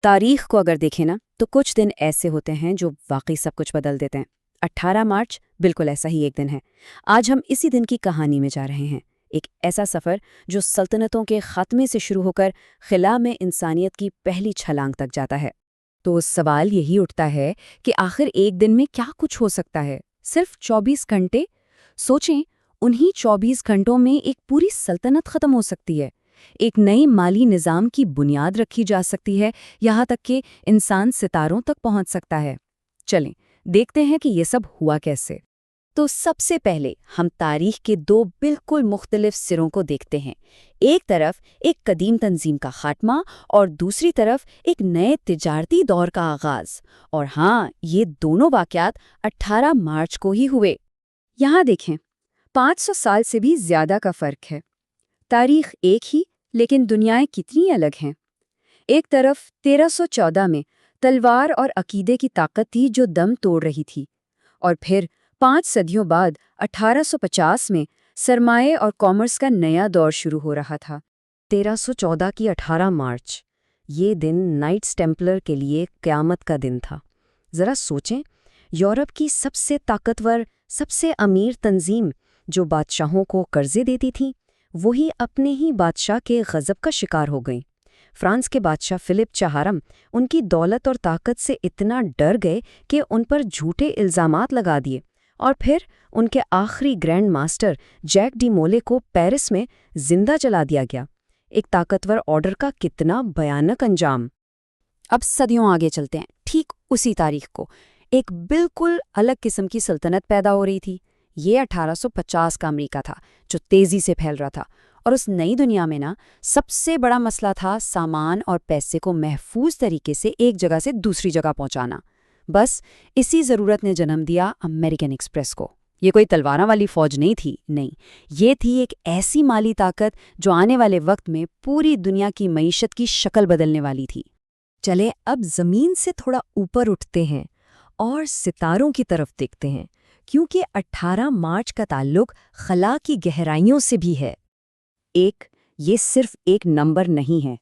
تاریخ کو اگر دیکھیں نا تو کچھ دن ایسے ہوتے ہیں جو واقعی سب کچھ بدل دیتے ہیں۔ 18 مارچ بالکل ایسا ہی ایک دن ہے۔ آج ہم اسی دن کی کہانی میں جا رہے ہیں، ایک ایسا سفر جو سلطنتوں کے خاتمے سے شروع ہو کر خلا میں انسانیت کی پہلی چھلانگ تک جاتا ہے۔ تو سوال یہی اٹھتا ہے کہ آخر ایک دن میں کیا کچھ ہو سکتا ہے؟ صرف 24 گھنٹے؟ سوچیں، انہی 24 گھنٹوں میں ایک پوری سلطنت ختم ہو سکتی ہے، ایک نئی مالی نظام کی بنیاد رکھی جا سکتی ہے، یہاں تک کہ انسان ستاروں تک پہنچ سکتا ہے۔ چلیں دیکھتے ہیں کہ یہ سب ہوا کیسے۔ تو سب سے پہلے ہم تاریخ کے دو بالکل مختلف سروں کو دیکھتے ہیں، ایک طرف ایک قدیم تنظیم کا خاتمہ اور دوسری طرف ایک نئے تجارتی دور کا آغاز۔ اور ہاں، یہ دونوں واقعات 18 مارچ کو ہی ہوئے۔ یہاں دیکھیں، 500 سال سے بھی زیادہ کا فرق ہے۔ تاریخ ایک ہی، لیکن دنیایں کتنی الگ ہیں۔ ایک طرف 1314 میں تلوار اور عقیدے کی طاقت تھی جو دم توڑ رہی تھی، اور پھر 5 صدیوں بعد 1850 میں سرمایہ اور کامرس کا نیا دور شروع ہو رہا تھا۔ 1314 کی 18 مارچ، یہ دن نائٹس ٹیمپلر کے لیے قیامت کا دن تھا۔ ذرا سوچیں، یورپ کی سب سے طاقتور، سب سے امیر تنظیم جو بادشاہوں کو قرضے دیتی تھی، وہی اپنے ہی بادشاہ کے غضب کا شکار ہو گئیں۔ فرانس کے بادشاہ فلپ چہارم ان کی دولت اور طاقت سے اتنا ڈر گئے کہ ان پر جھوٹے الزامات لگا دیے، اور پھر ان کے آخری گرینڈ ماسٹر جیک ڈی مولے کو پیرس میں زندہ جلا دیا گیا۔ ایک طاقتور آرڈر کا کتنا بھیانک انجام۔ اب صدیوں آگے چلتے ہیں، ٹھیک اسی تاریخ کو ایک بالکل الگ قسم کی سلطنت پیدا ہو رہی تھی۔ یہ 1850 کا امریکہ تھا جو تیزی سے پھیل رہا تھا، اور اس نئی دنیا میں نا سب سے بڑا مسئلہ تھا سامان اور پیسے کو محفوظ طریقے سے ایک جگہ سے دوسری جگہ پہنچانا۔ بس اسی ضرورت نے جنم دیا امریکن ایکسپریس کو۔ یہ کوئی تلواراں والی فوج نہیں تھی، نہیں، یہ تھی ایک ایسی مالی طاقت جو آنے والے وقت میں پوری دنیا کی معیشت کی شکل بدلنے والی تھی۔ چلے اب زمین سے تھوڑا اوپر اٹھتے ہیں اور ستاروں کی طرف دیکھتے ہیں، کیونکہ 18 مارچ کا تعلق خلا کی گہرائیوں سے بھی ہے۔ یہ صرف ایک نمبر نہیں ہے،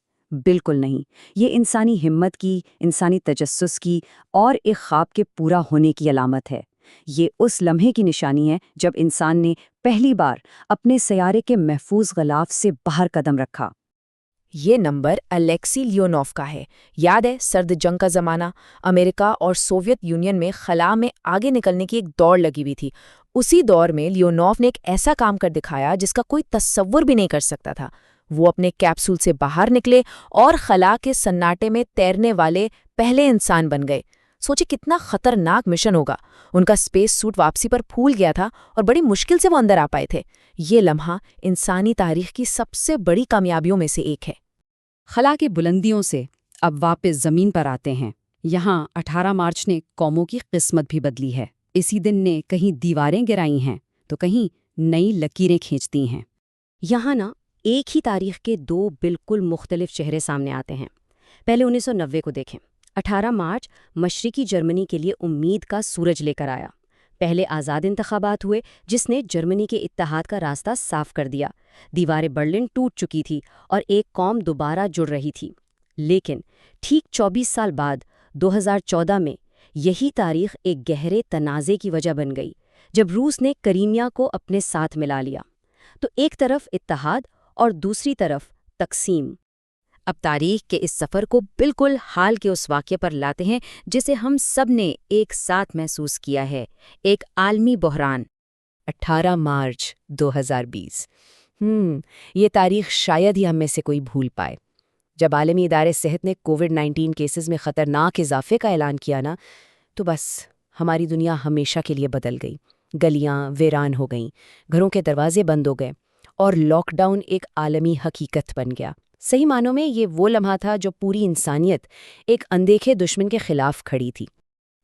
بالکل نہیں، یہ انسانی ہمت کی، انسانی تجسس کی اور ایک خواب کے پورا ہونے کی علامت ہے۔ یہ اس لمحے کی نشانی ہے جب انسان نے پہلی بار اپنے سیارے کے محفوظ غلاف سے باہر قدم رکھا۔ یہ نمبر الیکسی لیونوف کا ہے۔ یاد ہے سرد جنگ کا زمانہ، امریکہ اور سوویت یونین میں خلا میں آگے نکلنے کی ایک دوڑ لگی ہوئی تھی۔ اسی دور میں لیونوف نے ایک ایسا کام کر دکھایا جس کا کوئی تصور بھی نہیں کر سکتا تھا۔ وہ اپنے کیپسول سے باہر نکلے اور خلا کے سناٹے میں تیرنے والے پہلے انسان بن گئے۔ سوچے کتنا خطرناک مشن ہوگا۔ ان کا اسپیس سوٹ واپسی پر پھول گیا تھا اور بڑی مشکل سے وہ اندر آ پائے تھے۔ یہ لمحہ انسانی تاریخ کی سب سے بڑی کامیابیوں میں سے ایک ہے۔ خلا کے بلندیوں سے اب واپس زمین پر آتے ہیں۔ یہاں 18 مارچ نے قوموں کی قسمت بھی بدلی ہے۔ اسی دن نے کہیں دیواریں گرائی ہیں تو کہیں نئی لکیریں کھینچتی ہیں۔ یہاں نا ایک ہی تاریخ کے دو بالکل مختلف چہرے سامنے آتے ہیں۔ پہلے 1990 کو دیکھیں۔ 18 مارچ مشرقی جرمنی کے لیے امید کا سورج لے کر آیا۔ پہلے آزاد انتخابات ہوئے جس نے جرمنی کے اتحاد کا راستہ صاف کر دیا۔ دیواریں برلن ٹوٹ چکی تھی اور ایک قوم دوبارہ جڑ رہی تھی۔ لیکن ٹھیک 24 سال بعد 2014 میں یہی تاریخ ایک گہرے تنازع کی وجہ بن گئی جب روس نے کریمیا کو اپنے ساتھ ملا لیا۔ تو ایک طرف اتحاد اور دوسری طرف تقسیم۔ اب تاریخ کے اس سفر کو بالکل حال کے اس واقعے پر لاتے ہیں جسے ہم سب نے ایک ساتھ محسوس کیا ہے، ایک عالمی بحران۔ 18 مارچ 2020۔ یہ تاریخ شاید ہی ہم میں سے کوئی بھول پائے۔ جب عالمی ادارے صحت نے کووڈ-19 کیسز میں خطرناک اضافے کا اعلان کیا نا، تو بس ہماری دنیا ہمیشہ کے لیے بدل گئی۔ گلیاں ویران ہو گئیں، گھروں کے دروازے بند ہو گئے، اور لاک ڈاؤن ایک عالمی حقیقت بن گیا۔ صحیح معنوں میں یہ وہ لمحہ تھا جو پوری انسانیت ایک اندیکھے دشمن کے خلاف کھڑی تھی۔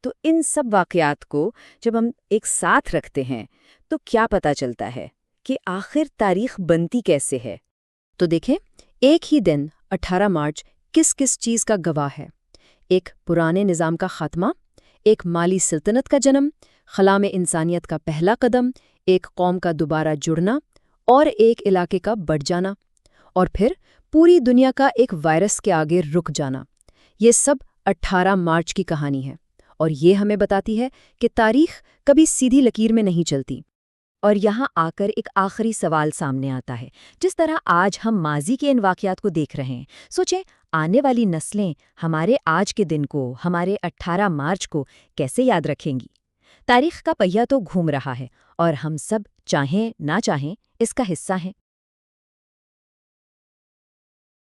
تو ان سب واقعات کو جب ہم ایک ساتھ رکھتے ہیں تو کیا پتہ چلتا ہے کہ آخر تاریخ بنتی کیسے ہے؟ تو دیکھیں، ایک ہی دن 18 مارچ کس کس چیز کا گواہ ہے؟ ایک پرانے نظام کا خاتمہ، ایک مالی سلطنت کا جنم، خلا میں انسانیت کا پہلا قدم، ایک قوم کا دوبارہ جڑنا، اور ایک علاقے کا بڑھ جانا، اور پھر پوری دنیا کا ایک وائرس کے آگے رک جانا۔ یہ سب 18 مارچ کی کہانی ہے، اور یہ ہمیں بتاتی ہے کہ تاریخ کبھی سیدھی لکیر میں نہیں چلتی۔ اور یہاں آ کر ایک آخری سوال سامنے آتا ہے۔ جس طرح آج ہم ماضی کے ان واقعات کو دیکھ رہے ہیں، سوچیں آنے والی نسلیں ہمارے آج کے دن کو، ہمارے 18 مارچ کو کیسے یاد رکھیں گی؟ تاریخ کا پہیہ تو گھوم رہا ہے، اور ہم سب چاہیں نہ چاہیں اس کا حصہ ہیں۔